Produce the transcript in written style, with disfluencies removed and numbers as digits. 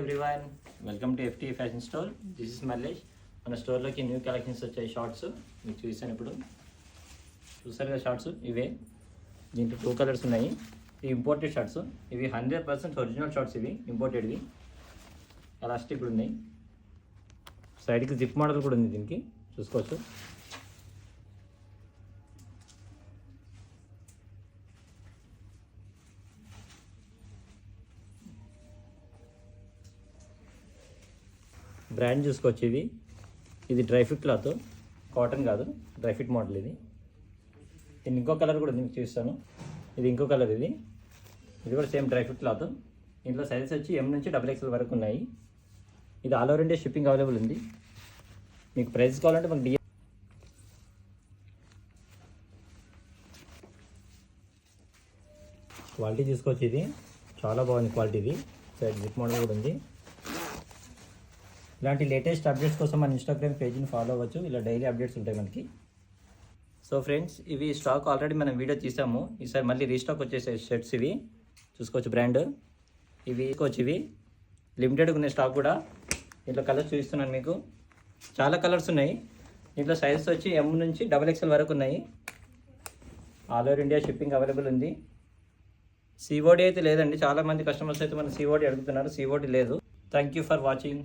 Everyone, welcome to FT fashion store. This is Mallesh. మన స్టోర్లోకి new collections వచ్చాయి. Shorts మీకు చూసాను ఇప్పుడు. చూసారు కదా షార్ట్స్ ఇవే. దీంట్లో 2 కలర్స్ ఉన్నాయి. ఇవి ఇంపోర్టెడ్ షార్ట్స్. ఇవి 100% ఒరిజినల్ షార్ట్స్. ఇవి ఇంపోర్టెడ్వి. ఎలాస్టిక్ కూడా ఉన్నాయి. సైడ్కి జిప్ మోడల్ కూడా ఉంది. దీనికి చూసుకోవచ్చు. బ్రాండ్ చూసుకోవచ్చు. ఇది డ్రై ఫిట్ క్లాత్, కాటన్ కాదు, డ్రై ఫిట్ మోడల్. ఇది ఇంకో కలర్ కూడా మీకు చూస్తాను. ఇది ఇంకో కలర్. ఇది కూడా సేమ్ డ్రై ఫిట్ క్లాత్. ఇంట్లో సైజెస్ వచ్చి M నుంచి XXL వరకు ఉన్నాయి. ఇది all over India shipping available ఉంది. మీకు ప్రైస్ కావాలంటే మాకు క్వాలిటీ చూసుకోవచ్చు. ఇది చాలా బాగుంది క్వాలిటీ. ఇది సైడ్ జిప్ మోడల్ కూడా ఉంది. ఇలాంటి లేటెస్ట్ అప్డేట్స్ కోసం మన ఇన్స్టాగ్రామ్ పేజ్ని ఫాలో అవ్వచ్చు. ఇలా డైలీ అప్డేట్స్ ఉంటాయి మనకి. సో ఫ్రెండ్స్, ఇవి స్టాక్ ఆల్రెడీ మనం వీడియో తీసాము. ఈసారి మళ్ళీ రీస్టాక్ వచ్చేసే షర్ట్స్. ఇవి చూసుకోవచ్చు బ్రాండ్. ఇవి తీసుకోవచ్చు. ఇవి లిమిటెడ్గా ఉన్న స్టాక్ కూడా. దీంట్లో కలర్స్ చూపిస్తున్నాను మీకు. చాలా కలర్స్ ఉన్నాయి. దీంట్లో సైజెస్ వచ్చి M నుంచి XXL వరకు ఉన్నాయి. All over India shipping available ఉంది. COD అయితే లేదండి. చాలామంది కస్టమర్స్ అయితే మన COD అడుగుతున్నారు. COD లేదు. Thank you for watching.